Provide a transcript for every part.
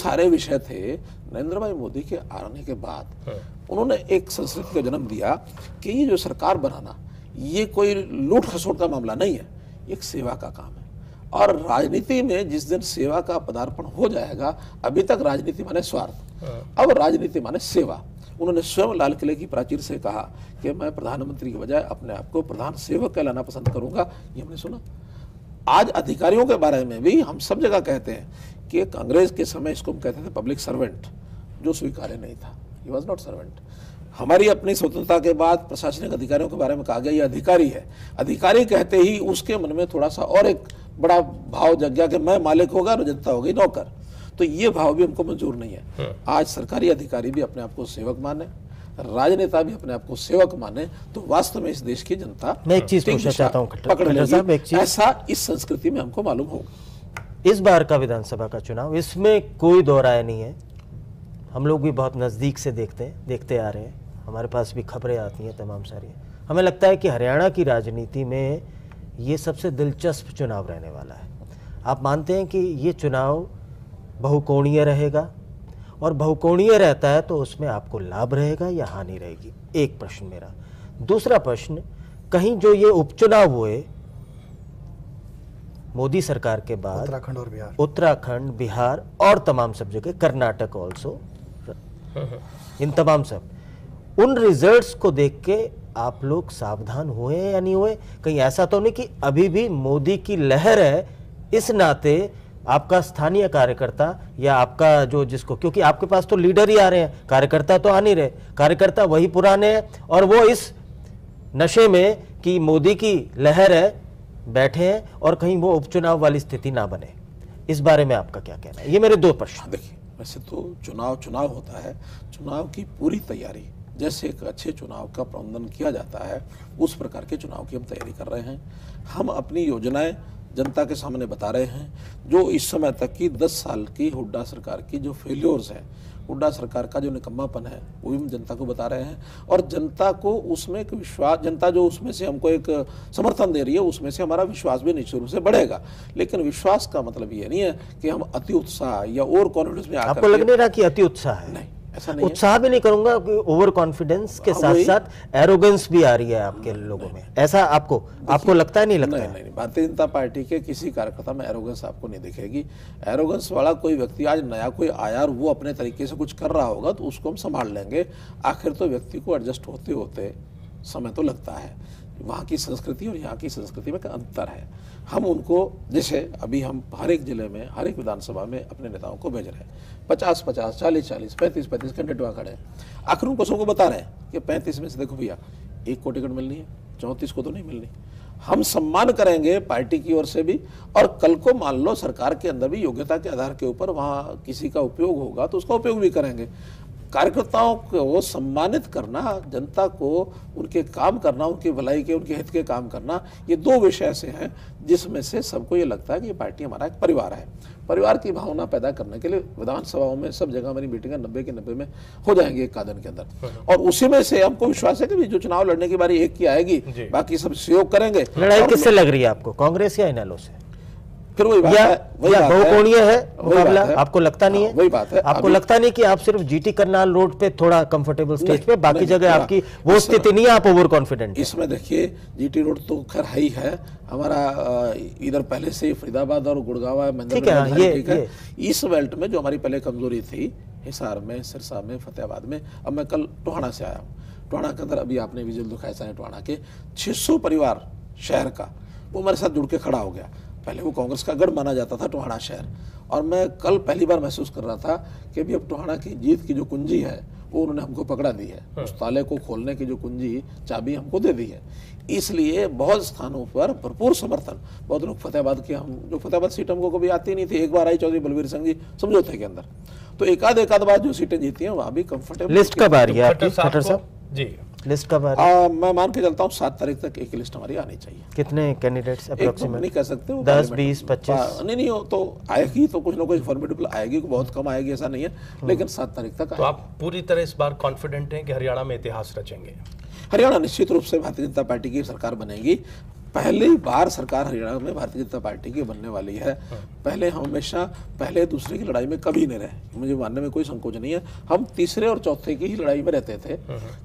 सारे विषय थे। नरेंद्र भाई मोदी के आने के बाद उन्होंने एक संस्कृति का जन्म दिया कि ये जो सरकार बनाना ये कोई लूट खसोट का मामला नहीं है, एक सेवा का काम है। और राजनीति में जिस दिन सेवा का पदार्पण हो जाएगा, अभी तक राजनीति माने स्वार्थ, अब राजनीति माने सेवा। उन्होंने स्वयं लाल किले की प्राचीर से कहा कि मैं प्रधानमंत्री की बजाय अपने आप को प्रधान सेवक कहलाना पसंद करूंगा, ये हमने सुना। आज अधिकारियों के बारे में भी हम सब जगह कहते हैं कि कांग्रेस के समय इसको हम कहते थे पब्लिक सर्वेंट, जो स्वीकार्य नहीं था, ही वॉज नॉट सर्वेंट। हमारी अपनी स्वतंत्रता के बाद प्रशासनिक अधिकारियों के बारे में कहा गया ये अधिकारी है। अधिकारी कहते ही उसके मन में थोड़ा सा और एक बड़ा भाव जग गया कि मैं मालिक होगा और जनता होगी नौकर। तो ये भाव भी हमको मंजूर नहीं है। आज सरकारी अधिकारी भी अपने आप को सेवक माने, राजनेता भी अपने आप को सेवक माने, तो वास्तव में इस देश की जनता मैं एक चीज पूछना चाहता हूँ पकड़ लेगी। ऐसा इस संस्कृति में हमको मालूम होगा। इस बार का विधानसभा का चुनाव, इसमें कोई दो राय नहीं है। हम लोग भी बहुत नज़दीक से देखते आ रहे हैं, हमारे पास भी खबरें आती हैं तमाम सारी। हमें लगता है कि हरियाणा की राजनीति में ये सबसे दिलचस्प चुनाव रहने वाला है। आप मानते हैं कि ये चुनाव बहुकोणीय रहेगा, और बहुकोणीय रहता है तो उसमें आपको लाभ रहेगा या हानि रहेगी? एक प्रश्न मेरा। दूसरा प्रश्न, कहीं जो ये उपचुनाव हुए मोदी सरकार के बाद, उत्तराखंड, बिहार और तमाम सब जगह, कर्नाटक ऑल्सो, इन तमाम सब, उन रिजल्ट्स को देख के आप लोग सावधान हुए या नहीं हुए? कहीं ऐसा तो नहीं कि अभी भी मोदी की लहर है, इस नाते आपका स्थानीय कार्यकर्ता या आपका जो जिसको, क्योंकि आपके पास तो लीडर ही आ रहे हैं, कार्यकर्ता तो आ नहीं रहे, कार्यकर्ता वही पुराने हैं और वो इस नशे में कि मोदी की लहर है बैठे हैं, और कहीं वो उपचुनाव वाली स्थिति ना बने। इस बारे में आपका क्या कहना है? ये मेरे दो प्रश्न। देखिए, वैसे तो चुनाव होता है, चुनाव की पूरी तैयारी जैसे एक अच्छे चुनाव का प्रबंधन किया जाता है, उस प्रकार के चुनाव की हम तैयारी कर रहे हैं। हम अपनी योजनाएं जनता के सामने बता रहे हैं। जो इस समय तक की 10 साल की हुड्डा सरकार की जो फेल्योर्स हैं, हुड्डा सरकार का जो निकम्मापन है, वो भी हम जनता को बता रहे हैं। और जनता को उसमें एक विश्वास, जनता जो उसमें से हमको एक समर्थन दे रही है, उसमें से हमारा विश्वास भी निश्चित रूप से बढ़ेगा। लेकिन विश्वास का मतलब ये नहीं है कि हम अति उत्साह या ओवर कॉन्फिडेंस में आपको लग नहीं रहा कि अति उत्साह है? नहीं, ऐसा नहीं। उत्साह भी नहीं करूंगा, ओवर कॉन्फिडेंस के साथ साथ एरोगेंस भी आ रही है आपके लोगों में, ऐसा आपको लगता है? नहीं लगता है? नहीं, भारतीय जनता पार्टी के किसी कार्यकर्ता में एरोगेंस आपको नहीं दिखेगी। एरोगेंस वाला कोई व्यक्ति आज नया कोई आया और वो अपने तरीके से कुछ कर रहा होगा तो उसको हम संभाल लेंगे। आखिर तो व्यक्ति को एडजस्ट होते होते समय तो लगता है। वहाँ की संस्कृति और यहाँ की संस्कृति में अंतर है। हम उनको, जैसे अभी हम हर एक जिले में, हर एक विधानसभा में अपने नेताओं को भेज रहे हैं, 50-50, 40-40, 35-35 कैंडिडेट वहाँ खड़े हैं। आखिर उनको सबको बता रहे हैं कि 35 में से देखो भैया, 1 को टिकट मिलनी है, 34 को तो नहीं मिलनी। हम सम्मान करेंगे पार्टी की ओर से भी, और कल को मान लो सरकार के अंदर भी योग्यता के आधार के ऊपर वहाँ किसी का उपयोग होगा तो उसका उपयोग भी करेंगे। कार्यकर्ताओं को सम्मानित करना, जनता को उनके काम करना, उनकी भलाई के, उनके हित के काम करना, ये 2 विषय ऐसे हैं जिसमें से सबको ये लगता है कि ये पार्टी हमारा एक परिवार है। परिवार की भावना पैदा करने के लिए विधानसभाओं में सब जगह हमारी मीटिंगें 90 के 90 में हो जाएंगी एक आधन के अंदर, और उसी में से हमको विश्वास है कि जो चुनाव लड़ने की बारी एक की आएगी, बाकी सब सहयोग करेंगे। लड़ाई किससे लग रही है आपको, कांग्रेस या इनेलो से? फिर वही बात है, बहुकोणीय है मुकाबला, आपको लगता नहीं है? वही बात है, आपको लगता नहीं कि आप सिर्फ जीटी करनाल रोड पे थोड़ा कंफर्टेबल स्टेज पे, बाकी जगह आपकी वो स्थिति नहीं है, आप ओवर कॉन्फिडेंट? इसमें देखिए, जीटी रोड तो खैर ही है हमारा, इधर पहले से ठीक और गुड़गांव, ठीक है। इस बेल्ट में जो हमारी पहले कमजोरी थी, हिसार में, सिरसा में, फतेहाबाद में, अब मैं कल टोहाना से आया हूँ। टोहाना के अंदर अभी आपने विजुअल दिखाया है, टोहाना के 600 परिवार शहर का, वो हमारे साथ जुड़ के खड़ा हो गया। पहले वो कांग्रेस का गढ़ माना जाता था टोहाना शहर, और मैं कल पहली बार महसूस कर रहा था कि अभी अब टोहाना की जीत की जो कुंजी है वो उन्होंने हमको पकड़ा दी है। उस ताले को खोलने की जो कुंजी, चाबी हमको दे दी है। इसलिए बहुत स्थानों पर भरपूर समर्थन। बहुत लोग फतेहाबाद के, हम जो फतेहाबाद सीट हमको कभी आती नहीं थी, एक बार आई चौधरी बलवीर सिंह जी समझौते के अंदर, तो एक आध बार जो सीटें जीती हैं वहाँ भी कंफर्टेबल। लिस्ट कब आ रही है आपकी खट्टर साहब जी? लिस्ट कब आ रही है? मैं मान के चलता हूँ 7 तारीख तक एक लिस्ट हमारी आनी चाहिए। कितने कैंडिडेट्स अप्रोक्सीमेट? नहीं कह सकते, 10, 20, 25 नहीं हो तो आएगी, तो कुछ ना कुछ फॉर्मेटेबल आएगी, बहुत कम आएगी ऐसा नहीं है, लेकिन 7 तारीख तक। तो आप पूरी तरह इस बार कॉन्फिडेंट हैं कि हरियाणा में इतिहास रचेंगे? हरियाणा निश्चित रूप से भारतीय जनता पार्टी की सरकार बनेगी। पहली बार सरकार हरियाणा में भारतीय जनता पार्टी की बनने वाली है। पहले हम हमेशा पहले दूसरे की लड़ाई में कभी नहीं रहे, मुझे मानने में कोई संकोच नहीं है। हम तीसरे और चौथे की ही लड़ाई में रहते थे,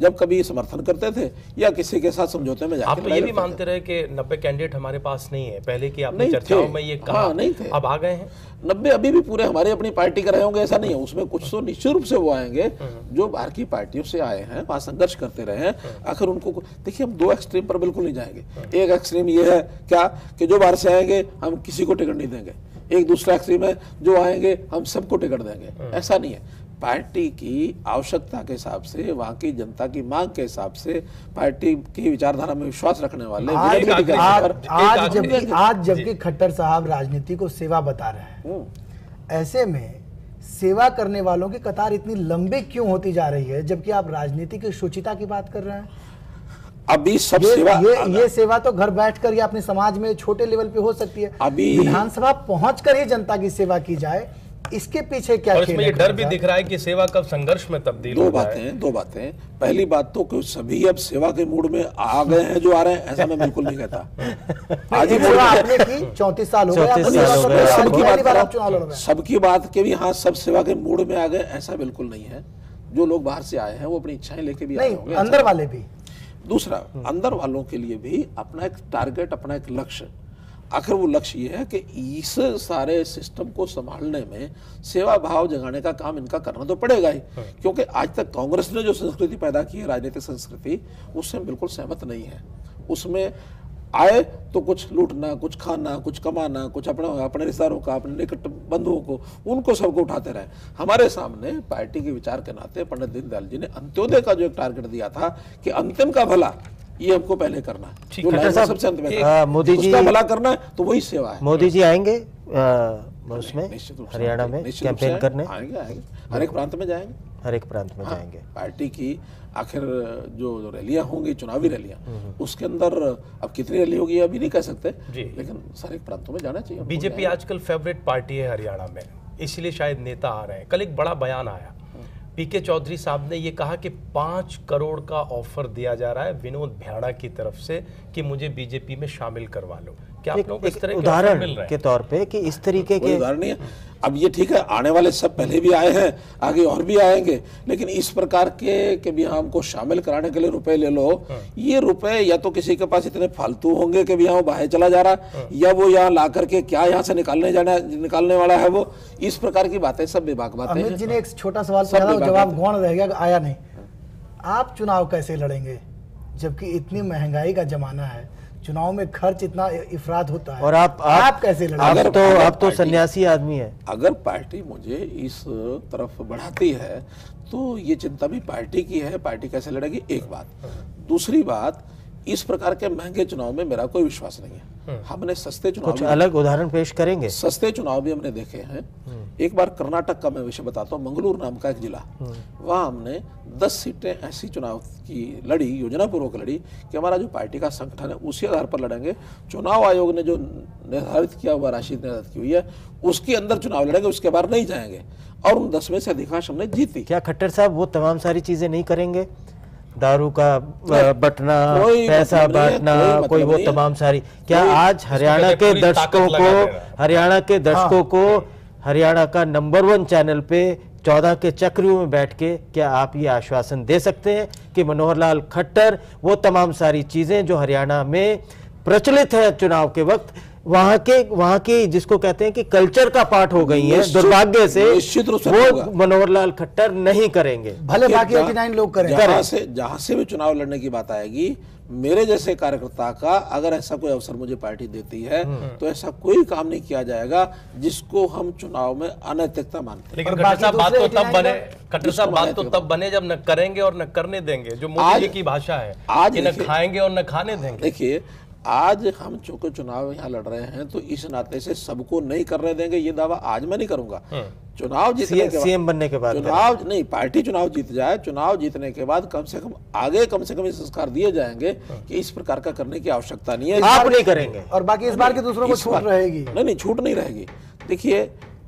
जब कभी समर्थन करते थे या किसी के साथ समझौते में जाके। आप ये भी मानते रहे कि 90 कैंडिडेट हमारे पास नहीं है, पहले की आपने चर्चाओं में ये कहा, नहीं थे, अब आ गए हैं 90 अभी भी पूरे हमारे अपनी पार्टी के रहे होंगे ऐसा नहीं है, उसमें कुछ तो निश्चित रूप से वो आएंगे जो बाहर की पार्टियों से आए हैं, वहां संघर्ष करते रहे हैं। आखिर उनको देखिए, हम दो एक्सट्रीम पर बिल्कुल नहीं जाएंगे। एक एक्सट्रीम ये है क्या कि जो बाहर से आएंगे हम किसी को टिकट नहीं देंगे, एक दूसरा एक्सट्रीम है जो आएंगे हम सबको टिकट देंगे, ऐसा नहीं है। पार्टी की आवश्यकता के हिसाब से, वहां की जनता की मांग के हिसाब से, पार्टी की विचारधारा में विश्वास रखने वाले आज जबकि खट्टर साहब राजनीति को सेवा बता रहे हैं, ऐसे में सेवा करने वालों की कतार इतनी लंबी क्यों होती जा रही है, जबकि आप राजनीति की शुचिता की बात कर रहे हैं? अभी सब ये सेवा तो घर बैठकर या अपने समाज में छोटे लेवल पे हो सकती है। अभी विधानसभा पहुंचकर ही जनता की सेवा की जाए, इसके पीछे क्या? और इसमें ये डर भी दिख रहा है कि सेवा कब संघर्ष में तब्दील हो जाए। दो बातें। पहली बात तो कि सभी अब सेवा के मूड में आ गए हैं जो आ रहे हैं, ऐसा मैं बिल्कुल नहीं कहता। आज ही आपने की 34 साल हो गए, सबकी बात के भी हाँ सब सेवा के मूड में आ गए, ऐसा बिल्कुल नहीं है। जो लोग बाहर से आए हैं वो अपनी इच्छाएं लेके भी आए होंगे, अंदर वाले भी। दूसरा, अंदर वालों के लिए भी अपना एक टारगेट, अपना एक लक्ष्य। आखिर वो लक्ष्य ये है कि इस सारे सिस्टम को संभालने में सेवा भाव जगाने का काम इनका करना तो पड़ेगा ही, क्योंकि आज तक कांग्रेस ने जो संस्कृति पैदा की है, राजनीतिक संस्कृति, उससे बिल्कुल सहमत नहीं है। उसमें आए तो कुछ लूटना, कुछ खाना, कुछ कमाना, कुछ अपने रिश्तेदारों का, अपने निकट बंधुओं को, उनको सबको उठाते रहे। हमारे सामने पार्टी के विचार के नाते पंडित दीनदयाल जी ने अंत्योदय का जो एक टारगेट दिया था कि अंतिम का भला ये हमको पहले करना है, जो सबसे अंत में मोदी जी उसका भला करना है, तो वही सेवा है। मोदी जी आएंगे उसमें हरियाणा में कैंपेन करने? आएंगे, हर एक प्रांत में जाएंगे, हर एक प्रांत में जाएंगे। पार्टी की आखिर जो रैलियां होंगी, चुनावी रैलियां, उसके अंदर अब कितनी रैली होगी अभी नहीं कह सकते, लेकिन सारे प्रांतों में जाना चाहिए। बीजेपी आजकल फेवरेट पार्टी है हरियाणा में, इसलिए शायद नेता आ रहे हैं। कल एक बड़ा बयान आया, पीके चौधरी साहब ने ये कहा कि 5 करोड़ का ऑफर दिया जा रहा है विनोद भ्याड़ा की तरफ से कि मुझे बीजेपी में शामिल करवा लो। क्या आप लोगों को इस तरह के उदाहरण मिल रहे हैं के तौर पे कि इस तरीके के उदाहरण नहीं है? अब ये ठीक है, आने वाले सब पहले भी आए हैं, आगे और भी आएंगे, लेकिन इस प्रकार के कि भी हमको शामिल कराने के लिए रुपए ले लो, ये रुपए या तो किसी के पास इतने फालतू होंगे कि भी यहाँ बाहर चला जा रहा, या वो यहाँ ला करके क्या यहाँ से निकालने वाला है वो, इस प्रकार की बातें सब बेबाक बातें। अमित जी ने एक छोटा सवाल पूछा, जवाब गौण रह गया, आया नहीं। आप चुनाव कैसे लड़ेंगे जबकि इतनी महंगाई का जमाना है, चुनाव में खर्च इतना इफरात होता है, और आप कैसे लड़ेंगे? आप तो सन्यासी आदमी है। अगर पार्टी मुझे इस तरफ बढ़ाती है तो ये चिंता भी पार्टी की है, पार्टी कैसे लड़ेगी, एक बात। दूसरी बात, इस प्रकार के महंगे चुनाव में मेरा कोई विश्वास नहीं है। हमने सस्ते चुनाव, कुछ अलग उदाहरण पेश करेंगे, सस्ते चुनाव भी हमने देखे हैं। एक बार कर्नाटक का मैं विषय बताता हूँ, मंगलूर नाम का एक जिला, वहाँ हमने 10 सीटें ऐसी चुनाव की लड़ी, योजना पूर्वक लड़ी कि हमारा जो पार्टी का संगठन है उसी आधार पर लड़ेंगे। चुनाव आयोग ने जो निर्धारित किया हुआ राशि निर्धारित की हुई है उसके अंदर चुनाव लड़ेंगे, उसके बाहर नहीं जाएंगे, और उन 10 में से अधिकांश हमने जीती। क्या खट्टर साहब वो तमाम सारी चीजें नहीं करेंगे? दारू का बटना, पैसा बांटना, कोई वो तमाम सारी, क्या आज हरियाणा के दर्शकों को हरियाणा का नंबर 1 चैनल पे 14 के चक्रियों में बैठ के क्या आप ये आश्वासन दे सकते हैं कि मनोहर लाल खट्टर वो तमाम सारी चीजें जो हरियाणा में प्रचलित है चुनाव के वक्त, वहां के जिसको कहते हैं कि कल्चर का पार्ट हो गई है, दुर्भाग्य से वो मनोहर लाल खट्टर नहीं करेंगे, भले बाकी 89 लोग करें। जहां से भी चुनाव लड़ने की बात आएगी, मेरे जैसे कार्यकर्ता का अगर ऐसा कोई अवसर मुझे पार्टी देती है तो ऐसा कोई काम नहीं किया जाएगा जिसको हम चुनाव में अनैतिकता मानते हैं। लेकिन खट्टर साहब बात तो तब बने जब न करेंगे और न करने देंगे, जो मोदी जी की भाषा है, आज न खाएंगे और न खाने देंगे। देखिए, आज हम चूंकि चुनाव यहाँ लड़ रहे हैं तो इस नाते से सबको नहीं करने देंगे, ये दावा आज मैं नहीं करूंगा। चुनाव जीतने के बाद, सीएम बनने के बाद, चुनाव नहीं, पार्टी चुनाव जीत जाए, चुनाव जीतने के बाद कम से कम संस्कार दिए जाएंगे कि इस प्रकार का करने की आवश्यकता नहीं है, आप नहीं करेंगे, और बाकी इस बार के दूसरों को छूट रहेगी। नहीं, छूट नहीं रहेगी। देखिए,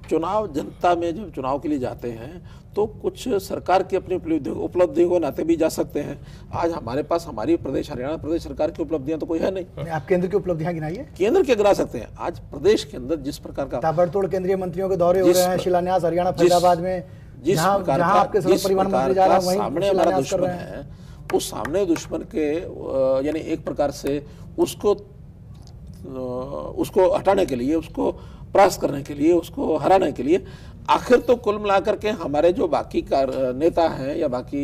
चुनाव, जनता में जब चुनाव के लिए जाते हैं तो कुछ सरकार की अपनी उपलब्धियों को नाते भी जा सकते हैं। आज हमारे पास हमारी प्रदेश, हरियाणा प्रदेश सरकार की उपलब्धियां तो कोई है नहीं। आप केंद्र की उपलब्धियां गिनाइए। केंद्र के गिना सकते हैं। आज प्रदेश के अंदर जिस प्रकार का ताबड़तोड़ केंद्रीय मंत्रियों के दौरे हो रहे हैं, शिलान्यास हरियाणा फरीदाबाद में, जिस प्रकार का सामने हमारा दुश्मन रहे है, उस सामने दुश्मन के यानी एक प्रकार से उसको हटाने के लिए, उसको प्रयास करने के लिए, उसको हराने के लिए आखिर तो कुल मिलाकर के हमारे जो बाकी नेता हैं या बाकी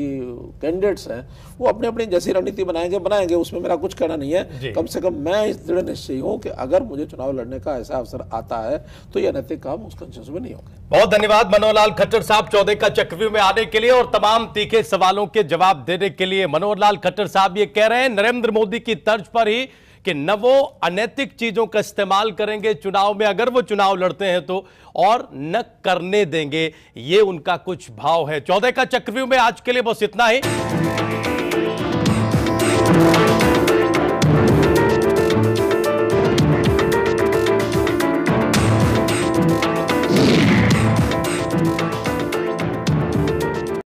कैंडिडेट्स हैं वो अपने अपनी जैसी रणनीति बनाएंगे, उसमें मेरा कुछ कहना नहीं है। कम से कम मैं इस दृढ़ निश्चयी हूं कि अगर मुझे चुनाव लड़ने का ऐसा अवसर आता है तो यह नैतिक काम उस कंसेंसस में नहीं होगा। बहुत धन्यवाद मनोहर लाल खट्टर साहब 14 का चक्रव्यूह में आने के लिए और तमाम तीखे सवालों के जवाब देने के लिए। मनोहर लाल खट्टर साहब ये कह रहे हैं नरेंद्र मोदी की तर्ज पर ही कि न वो अनैतिक चीजों का इस्तेमाल करेंगे चुनाव में, अगर वो चुनाव लड़ते हैं तो, और न करने देंगे, ये उनका कुछ भाव है। 14 का चक्रव्यूह में आज के लिए बस इतना ही।